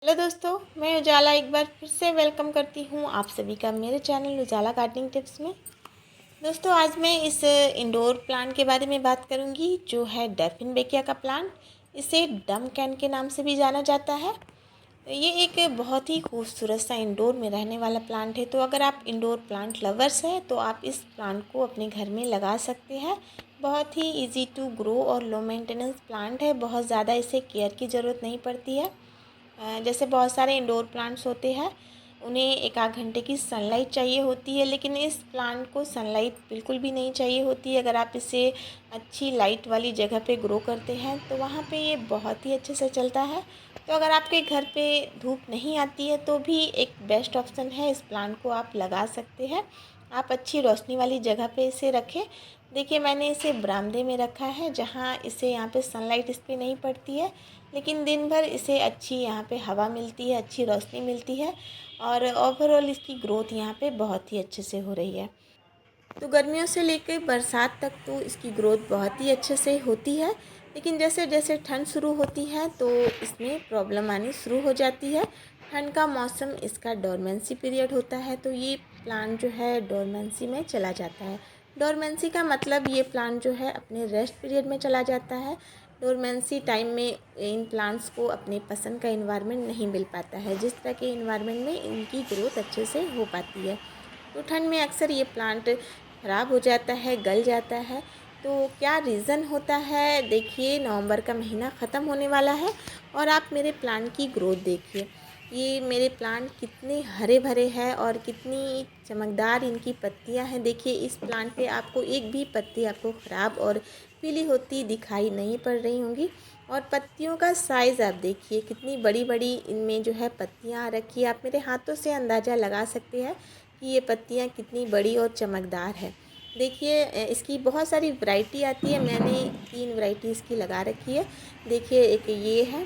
Hello दोस्तों, मैं उजाला एक बार फिर से वेलकम करती हूँ आप सभी का मेरे चैनल उजाला गार्डनिंग टिप्स में। दोस्तों, आज मैं इस इंडोर प्लांट के बारे में बात करूँगी जो है डेफिनबेकिया का प्लांट। इसे डम कैन के नाम से भी जाना जाता है। ये एक बहुत ही खूबसूरत सा इंडोर में रहने वाला प्लांट है। तो अगर आप इंडोर प्लांट लवर्स हैं तो आप इस प्लांट को अपने घर में लगा सकते हैं। बहुत ही इजी टू ग्रो और लो मेंटेनेंस प्लांट है। बहुत ज़्यादा इसे केयर की ज़रूरत नहीं पड़ती है। जैसे बहुत सारे इंडोर प्लांट्स होते हैं, उन्हें एक आध घंटे की सनलाइट चाहिए होती है, लेकिन इस प्लांट को सनलाइट बिल्कुल भी नहीं चाहिए होती है। अगर आप इसे अच्छी लाइट वाली जगह पे ग्रो करते हैं तो वहाँ पे ये बहुत ही अच्छे से चलता है। तो अगर आपके घर पे धूप नहीं आती है तो भी एक बेस्ट ऑप्शन है, इस प्लांट को आप लगा सकते हैं। आप अच्छी रोशनी वाली जगह पे इसे रखें। देखिए, मैंने इसे बरामदे में रखा है जहाँ इसे यहाँ पे सनलाइट इस पर नहीं पड़ती है, लेकिन दिन भर इसे अच्छी यहाँ पे हवा मिलती है, अच्छी रोशनी मिलती है और ओवरऑल इसकी ग्रोथ यहाँ पे बहुत ही अच्छे से हो रही है। तो गर्मियों से लेकर बरसात तक तो इसकी ग्रोथ बहुत ही अच्छे से होती है, लेकिन जैसे जैसे ठंड शुरू होती है तो इसमें प्रॉब्लम आनी शुरू हो जाती है। ठंड का मौसम इसका डोरमेंसी पीरियड होता है, तो ये प्लांट जो है डोरमेंसी में चला जाता है। डोरमेंसी का मतलब ये प्लांट जो है अपने रेस्ट पीरियड में चला जाता है। डोरमेंसी टाइम में इन प्लांट्स को अपने पसंद का इन्वायरमेंट नहीं मिल पाता है, जिस तरह के इन्वायरमेंट में इनकी ग्रोथ अच्छे से हो पाती है। तो ठंड में अक्सर ये प्लांट ख़राब हो जाता है, गल जाता है। तो क्या रीज़न होता है? देखिए, नवंबर का महीना ख़त्म होने वाला है और आप मेरे प्लांट की ग्रोथ देखिए। ये मेरे प्लांट कितने हरे भरे हैं और कितनी चमकदार इनकी पत्तियां हैं। देखिए, इस प्लांट पे आपको एक भी पत्ती आपको ख़राब और पीली होती दिखाई नहीं पड़ रही होंगी। और पत्तियों का साइज़ आप देखिए, कितनी बड़ी बड़ी इनमें जो है पत्तियां आ रखी है। आप मेरे हाथों से अंदाज़ा लगा सकते हैं कि ये पत्तियां कितनी बड़ी और चमकदार है। देखिए, इसकी बहुत सारी वैरायटी आती है। मैंने 3 वैरायटी इसकी लगा रखी है। देखिए, एक ये है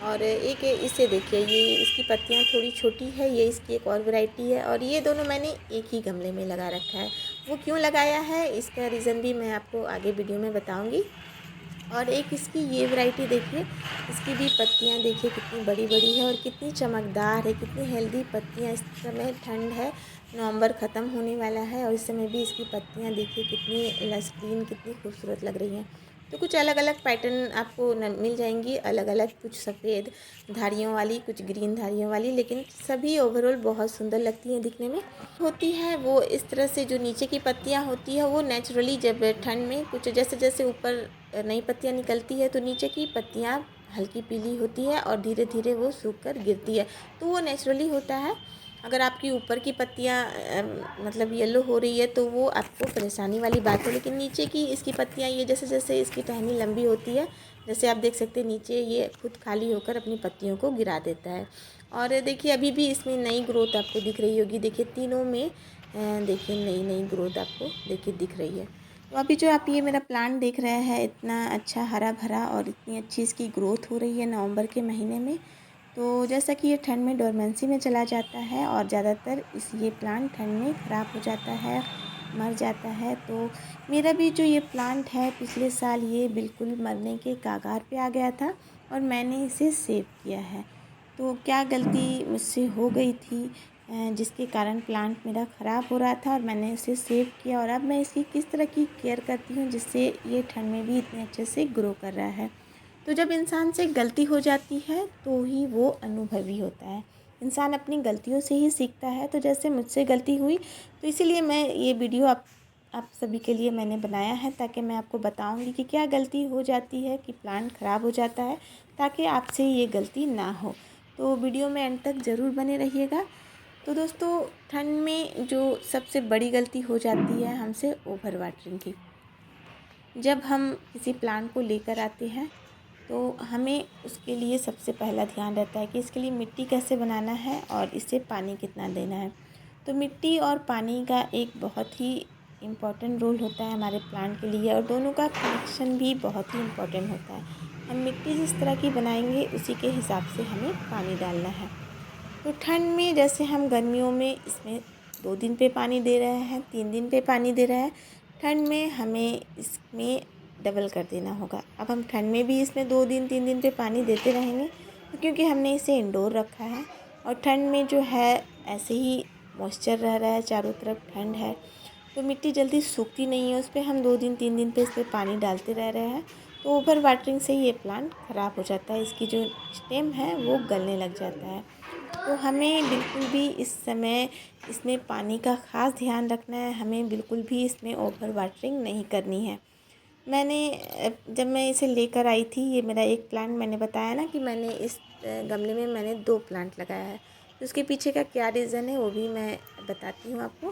और एक इसे देखिए, ये इसकी पत्तियां थोड़ी छोटी है। ये इसकी एक और वैरायटी है और ये दोनों मैंने एक ही गमले में लगा रखा है। वो क्यों लगाया है, इसका रीज़न भी मैं आपको आगे वीडियो में बताऊंगी। और एक इसकी ये वैरायटी देखिए, इसकी भी पत्तियां देखिए कितनी बड़ी बड़ी है और कितनी चमकदार है, कितनी हेल्दी पत्तियां। इस समय ठंड है, नवंबर ख़त्म होने वाला है और इस समय भी इसकी पत्तियां देखिए कितनी लस ग्रीन, कितनी खूबसूरत लग रही हैं। तो कुछ अलग अलग पैटर्न आपको मिल जाएंगी, अलग अलग, कुछ सफ़ेद धारियों वाली, कुछ ग्रीन धारियों वाली, लेकिन सभी ओवरऑल बहुत सुंदर लगती हैं दिखने में। होती है वो इस तरह से, जो नीचे की पत्तियां होती है वो नेचुरली जब ठंड में कुछ जैसे जैसे ऊपर नई पत्तियां निकलती है तो नीचे की पत्तियां हल्की पीली होती है और धीरे धीरे वो सूख कर गिरती है। तो वो नेचुरली होता है। अगर आपकी ऊपर की पत्तियां मतलब येलो हो रही है तो वो आपको परेशानी वाली बात है, लेकिन नीचे की इसकी पत्तियां, ये जैसे जैसे इसकी टहनी लंबी होती है, जैसे आप देख सकते हैं नीचे ये खुद खाली होकर अपनी पत्तियों को गिरा देता है। और देखिए, अभी भी इसमें नई ग्रोथ आपको दिख रही होगी। देखिए, तीनों में देखिए नई नई ग्रोथ आपको देखिए दिख रही है। तो अभी जो आप ये मेरा प्लांट देख रहे हैं, इतना अच्छा हरा भरा और इतनी अच्छी इसकी ग्रोथ हो रही है नवंबर के महीने में। तो जैसा कि ये ठंड में डोरमेंसी में चला जाता है और ज़्यादातर ये प्लांट ठंड में ख़राब हो जाता है, मर जाता है। तो मेरा भी जो ये प्लांट है, पिछले साल ये बिल्कुल मरने के कगार पे आ गया था और मैंने इसे सेव किया है। तो क्या गलती मुझसे हो गई थी जिसके कारण प्लांट मेरा ख़राब हो रहा था और मैंने इसे सेव किया, और अब मैं इसकी किस तरह की केयर करती हूँ जिससे ये ठंड में भी इतने अच्छे से ग्रो कर रहा है। तो जब इंसान से गलती हो जाती है तो ही वो अनुभवी होता है। इंसान अपनी गलतियों से ही सीखता है। तो जैसे मुझसे गलती हुई, तो इसीलिए मैं ये वीडियो आप सभी के लिए मैंने बनाया है, ताकि मैं आपको बताऊंगी कि क्या गलती हो जाती है कि प्लांट ख़राब हो जाता है, ताकि आपसे ये गलती ना हो। तो वीडियो में एंड तक ज़रूर बने रहिएगा। तो दोस्तों, ठंड में जो सबसे बड़ी गलती हो जाती है हमसे, ओवर वाटरिंग की। जब हम किसी प्लांट को लेकर आते हैं तो हमें उसके लिए सबसे पहला ध्यान रहता है कि इसके लिए मिट्टी कैसे बनाना है और इसे पानी कितना देना है। तो मिट्टी और पानी का एक बहुत ही इम्पॉर्टेंट रोल होता है हमारे प्लांट के लिए, और दोनों का कनेक्शन भी बहुत ही इम्पॉर्टेंट होता है। हम मिट्टी जिस तरह की बनाएंगे उसी के हिसाब से हमें पानी डालना है। तो ठंड में जैसे हम गर्मियों में इसमें 2 दिन पे पानी दे रहे हैं, 3 दिन पे पानी दे रहे हैं, ठंड में हमें इसमें डबल कर देना होगा। अब हम ठंड में भी इसमें 2 दिन 3 दिन पे पानी देते रहेंगे तो क्योंकि हमने इसे इंडोर रखा है और ठंड में जो है ऐसे ही मॉइस्चर रह रहा है, चारों तरफ ठंड है, तो मिट्टी जल्दी सूखती नहीं है। उस पर हम 2 दिन 3 दिन पे इस पर पानी डालते रह रहे हैं, तो ओवर वाटरिंग से ये प्लांट ख़राब हो जाता है, इसकी जो स्टेम है वो गलने लग जाता है। तो हमें बिल्कुल भी इस समय इसमें पानी का ख़ास ध्यान रखना है, हमें बिल्कुल भी इसमें ओवर वाटरिंग नहीं करनी है। मैंने जब मैं इसे लेकर आई थी, ये मेरा एक प्लांट, मैंने बताया ना कि मैंने इस गमले में मैंने 2 प्लांट लगाया है, तो उसके पीछे का क्या रीज़न है वो भी मैं बताती हूँ आपको।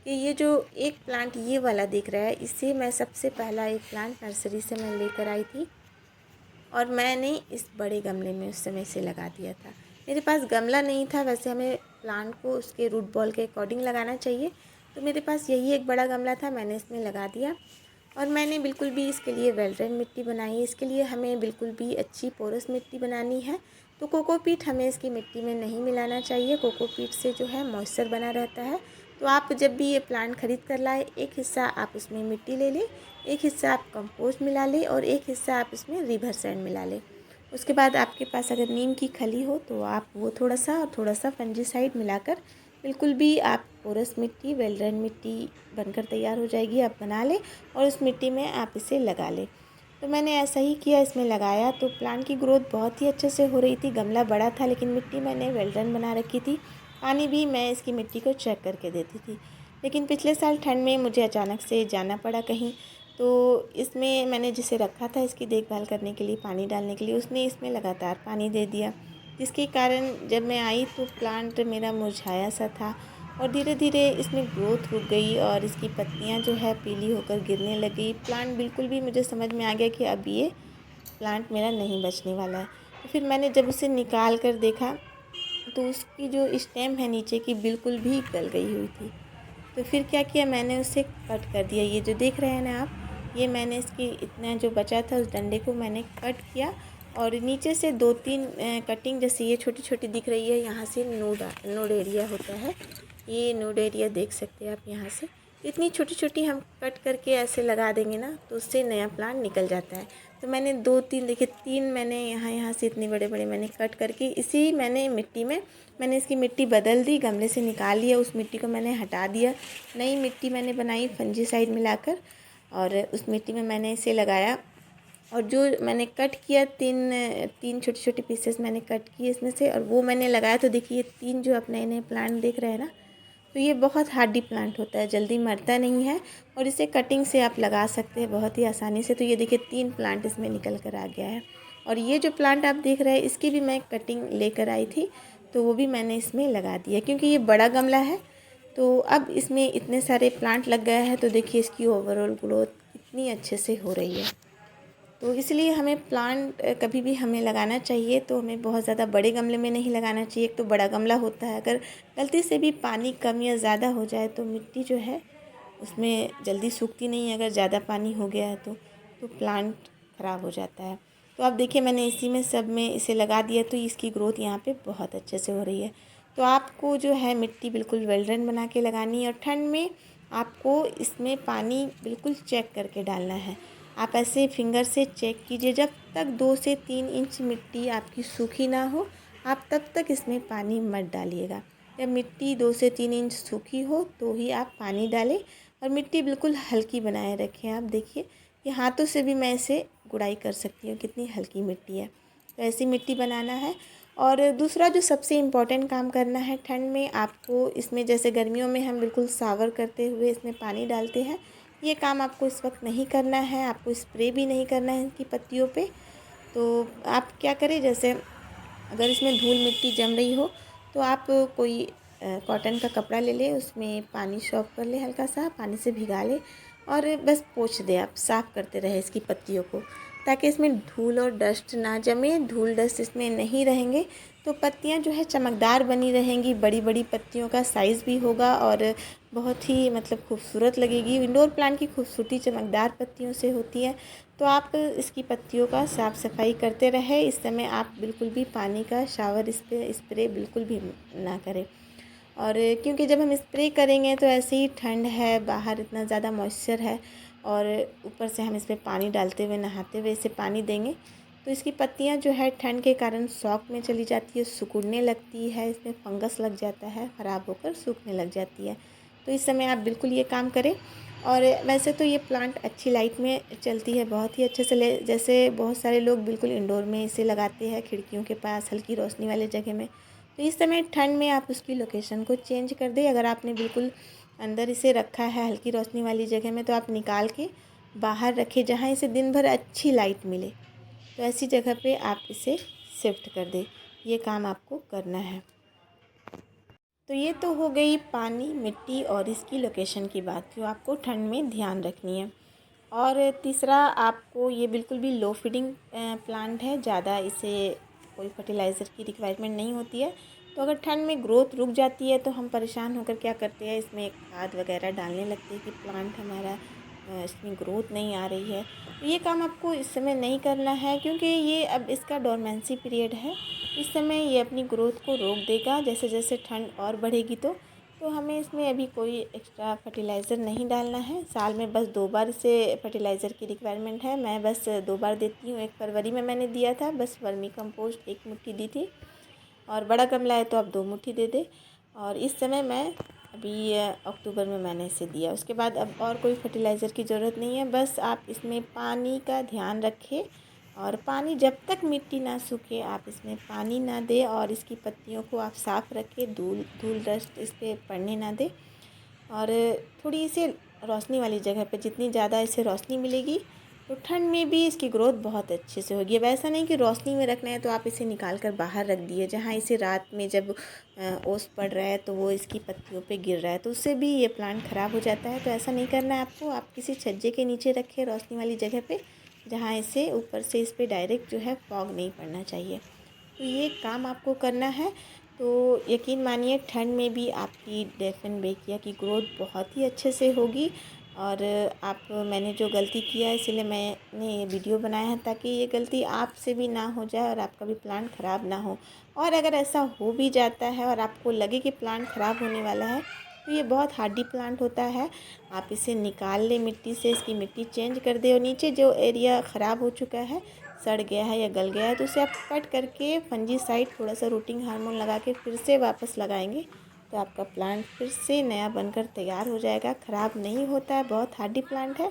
कि ये जो एक प्लांट ये वाला दिख रहा है, इसे मैं सबसे पहला एक प्लांट नर्सरी से मैं लेकर आई थी और मैंने इस बड़े गमले में उस समय से लगा दिया था। मेरे पास गमला नहीं था, वैसे हमें प्लांट को उसके रूट बॉल के अकॉर्डिंग लगाना चाहिए, तो मेरे पास यही एक बड़ा गमला था, मैंने इसमें लगा दिया। और मैंने बिल्कुल भी इसके लिए वेल ड्रेन मिट्टी बनाई है। इसके लिए हमें बिल्कुल भी अच्छी पोरस मिट्टी बनानी है, तो कोकोपीट हमें इसकी मिट्टी में नहीं मिलाना चाहिए। कोकोपीट से जो है मॉइस्चर बना रहता है। तो आप जब भी ये प्लांट ख़रीद कर लाए, एक हिस्सा आप उसमें मिट्टी ले लें, एक हिस्सा आप कंपोस्ट मिला लें और एक हिस्सा आप उसमें रिवर सैंड मिला लें। उसके बाद आपके पास अगर नीम की खली हो तो आप वो थोड़ा सा और थोड़ा सा फंजीसाइड मिलाकर बिल्कुल भी आप पोरस मिट्टी, वेल ड्रेन मिट्टी बनकर तैयार हो जाएगी, आप बना लें और उस मिट्टी में आप इसे लगा लें। तो मैंने ऐसा ही किया, इसमें लगाया तो प्लांट की ग्रोथ बहुत ही अच्छे से हो रही थी। गमला बड़ा था लेकिन मिट्टी मैंने वेल ड्रेन बना रखी थी। पानी भी मैं इसकी मिट्टी को चेक करके देती थी। लेकिन पिछले साल ठंड में मुझे अचानक से जाना पड़ा कहीं, तो इसमें मैंने जिसे रखा था इसकी देखभाल करने के लिए, पानी डालने के लिए, उसने इसमें लगातार पानी दे दिया, जिसके कारण जब मैं आई तो प्लांट मेरा मुरझाया सा था और धीरे धीरे इसमें ग्रोथ रुक गई और इसकी पत्तियां जो है पीली होकर गिरने लगी। प्लांट बिल्कुल भी, मुझे समझ में आ गया कि अब ये प्लांट मेरा नहीं बचने वाला है। तो फिर मैंने जब उसे निकाल कर देखा तो उसकी जो स्टेम है नीचे की बिल्कुल भी गल गई हुई थी। तो फिर क्या किया, मैंने उसे कट कर दिया। ये जो देख रहे हैं ना आप, ये मैंने इसकी इतना जो बचा था उस डंडे को मैंने कट किया और नीचे से 2-3 कटिंग, जैसे ये छोटी छोटी दिख रही है, यहाँ से नोड एरिया होता है, ये नोड एरिया देख सकते हैं आप यहाँ से। इतनी छोटी छोटी हम कट करके ऐसे लगा देंगे ना तो उससे नया प्लांट निकल जाता है। तो मैंने 2-3, देखिए 3 मैंने यहाँ से इतने बड़े बड़े मैंने कट करके इसी मैंने मिट्टी में, मैंने इसकी मिट्टी बदल दी, गमले से निकाल लिया, उस मिट्टी को मैंने हटा दिया, नई मिट्टी मैंने बनाई फंजीसाइड मिलाकर और उस मिट्टी में मैंने इसे लगाया। और जो मैंने कट किया, तीन छोटे छोटे पीसेस मैंने कट किए इसमें से और वो मैंने लगाया। तो देखिए 3 जो आप नए नए प्लांट देख रहे हैं ना, तो ये बहुत हार्डी प्लांट होता है, जल्दी मरता नहीं है और इसे कटिंग से आप लगा सकते हैं बहुत ही आसानी से। तो ये देखिए 3 प्लांट इसमें निकल कर आ गया है। और ये जो प्लांट आप देख रहे हैं इसकी भी मैं कटिंग लेकर आई थी, तो वो भी मैंने इसमें लगा दिया क्योंकि ये बड़ा गमला है। तो अब इसमें इतने सारे प्लांट लग गए हैं, तो देखिए इसकी ओवरऑल ग्रोथ कितनी अच्छे से हो रही है। तो इसलिए हमें प्लांट कभी भी हमें लगाना चाहिए तो हमें बहुत ज़्यादा बड़े गमले में नहीं लगाना चाहिए। एक तो बड़ा गमला होता है, अगर गलती से भी पानी कम या ज़्यादा हो जाए तो मिट्टी जो है उसमें जल्दी सूखती नहीं है, अगर ज़्यादा पानी हो गया है तो प्लांट ख़राब हो जाता है। तो आप देखिए मैंने इसी में सब में इसे लगा दिया, तो इसकी ग्रोथ यहाँ पे बहुत अच्छे से हो रही है। तो आपको जो है मिट्टी बिल्कुल वेल ड्रेन बना के लगानी है और ठंड में आपको इसमें पानी बिल्कुल चेक करके डालना है। आप ऐसे फिंगर से चेक कीजिए, जब तक 2 से 3 इंच मिट्टी आपकी सूखी ना हो आप तब तक इसमें पानी मत डालिएगा। जब मिट्टी 2 से 3 इंच सूखी हो तो ही आप पानी डालें और मिट्टी बिल्कुल हल्की बनाए रखें। आप देखिए कि हाथों से भी मैं इसे गुड़ाई कर सकती हूँ, कितनी हल्की मिट्टी है। तो ऐसी मिट्टी बनाना है। और दूसरा जो सबसे इम्पॉर्टेंट काम करना है ठंड में, आपको इसमें, जैसे गर्मियों में हम बिल्कुल सावर करते हुए इसमें पानी डालते हैं, ये काम आपको इस वक्त नहीं करना है। आपको स्प्रे भी नहीं करना है इनकी पत्तियों पे। तो आप क्या करें, जैसे अगर इसमें धूल मिट्टी जम रही हो तो आप कोई कॉटन का कपड़ा ले लें, उसमें पानी सॉक कर लें, हल्का सा पानी से भिगा लें और बस पोंछ दें, आप साफ़ करते रहें इसकी पत्तियों को, ताकि इसमें धूल और डस्ट ना जमे। धूल डस्ट इसमें नहीं रहेंगे तो पत्तियां जो है चमकदार बनी रहेंगी, बड़ी बड़ी पत्तियों का साइज़ भी होगा और बहुत ही मतलब खूबसूरत लगेगी। इंडोर प्लांट की खूबसूरती चमकदार पत्तियों से होती है। तो आप इसकी पत्तियों का साफ़ सफाई करते रहें। इस समय आप बिल्कुल भी पानी का शावर इस पर स्प्रे बिल्कुल भी ना करें। और क्योंकि जब हम स्प्रे करेंगे तो ऐसे ही ठंड है, बाहर इतना ज़्यादा मॉइस्चर है और ऊपर से हम इस पर पानी डालते हुए, नहाते हुए इसे पानी देंगे तो इसकी पत्तियां जो है ठंड के कारण शॉक में चली जाती है, सिकुड़ने लगती है, इसमें फंगस लग जाता है, ख़राब होकर सूखने लग जाती है। तो इस समय आप बिल्कुल ये काम करें। और वैसे तो ये प्लांट अच्छी लाइट में चलती है, बहुत ही अच्छे से जैसे बहुत सारे लोग बिल्कुल इंडोर में इसे लगाते हैं, खिड़कियों के पास हल्की रोशनी वाले जगह में। तो इस समय ठंड में आप उसकी लोकेशन को चेंज कर दें। अगर आपने बिल्कुल अंदर इसे रखा है हल्की रोशनी वाली जगह में, तो आप निकाल के बाहर रखें जहाँ इसे दिन भर अच्छी लाइट मिले। तो ऐसी जगह पे आप इसे शिफ्ट कर दें, ये काम आपको करना है। तो ये तो हो गई पानी, मिट्टी और इसकी लोकेशन की बात जो आपको ठंड में ध्यान रखनी है। और तीसरा, आपको ये बिल्कुल भी लो फीडिंग प्लांट है, ज़्यादा इसे कोई फर्टिलाइज़र की रिक्वायरमेंट नहीं होती है। तो अगर ठंड में ग्रोथ रुक जाती है तो हम परेशान होकर क्या करते हैं, इसमें खाद वगैरह डालने लगते हैं कि प्लांट हमारा इसमें ग्रोथ नहीं आ रही है। तो ये काम आपको इस समय नहीं करना है, क्योंकि ये अब इसका डोरमेंसी पीरियड है। इस समय ये अपनी ग्रोथ को रोक देगा। जैसे जैसे ठंड और बढ़ेगी तो हमें इसमें अभी कोई एक्स्ट्रा फर्टिलाइज़र नहीं डालना है। साल में बस 2 बार इसे फर्टिलाइज़र की रिक्वायरमेंट है। मैं बस 2 बार देती हूँ। एक फरवरी में मैंने दिया था, बस वर्मी कंपोस्ट 1 मुट्ठी दी थी, और बड़ा गमला है तो आप 2 मुट्ठी दे दें। और इस समय मैं अभी अक्टूबर में मैंने इसे दिया। उसके बाद अब और कोई फर्टिलाइज़र की ज़रूरत नहीं है। बस आप इसमें पानी का ध्यान रखें, और पानी जब तक मिट्टी ना सूखे आप इसमें पानी ना दें, और इसकी पत्तियों को आप साफ़ रखें, धूल डस्ट इस पर पड़ने ना दें। और थोड़ी इसे रोशनी वाली जगह पे, जितनी ज़्यादा इसे रोशनी मिलेगी तो ठंड में भी इसकी ग्रोथ बहुत अच्छे से होगी। अब ऐसा नहीं कि रोशनी में रखना है तो आप इसे निकाल कर बाहर रख दिए, जहाँ इसे रात में जब ओस पड़ रहा है तो वो इसकी पत्तियों पे गिर रहा है, तो उससे भी ये प्लांट ख़राब हो जाता है। तो ऐसा नहीं करना है आपको। आप किसी छज्जे के नीचे रखें, रोशनी वाली जगह पे, जहाँ इसे ऊपर से इस पर डायरेक्ट जो है फॉग नहीं पड़ना चाहिए। तो ये काम आपको करना है। तो यकीन मानिए ठंड में भी आपकी डेफिन बेकिया की ग्रोथ बहुत ही अच्छे से होगी। और मैंने जो गलती किया है इसलिए मैंने ये वीडियो बनाया है, ताकि ये गलती आपसे भी ना हो जाए और आपका भी प्लांट ख़राब ना हो। और अगर ऐसा हो भी जाता है और आपको लगे कि प्लांट ख़राब होने वाला है, तो ये बहुत हार्डी प्लांट होता है। आप इसे निकाल लें मिट्टी से, इसकी मिट्टी चेंज कर दें, और नीचे जो एरिया ख़राब हो चुका है, सड़ गया है या गल गया है, तो उसे आप कट करके फंजीसाइड थोड़ा सा रूटिंग हार्मोन लगा के फिर से वापस लगाएंगे, तो आपका प्लांट फिर से नया बनकर तैयार हो जाएगा। ख़राब नहीं होता है, बहुत हार्डी प्लांट है।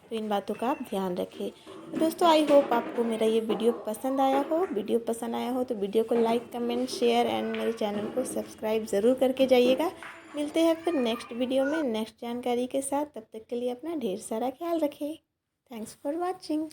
तो इन बातों का आप ध्यान रखें। तो दोस्तों, आई होप आपको मेरा ये वीडियो पसंद आया हो। वीडियो पसंद आया हो तो वीडियो को लाइक, कमेंट, शेयर एंड मेरे चैनल को सब्सक्राइब ज़रूर करके जाइएगा। मिलते हैं फिर नेक्स्ट वीडियो में नेक्स्ट जानकारी के साथ। तब तक के लिए अपना ढेर सारा ख्याल रखें। Thanks for watching.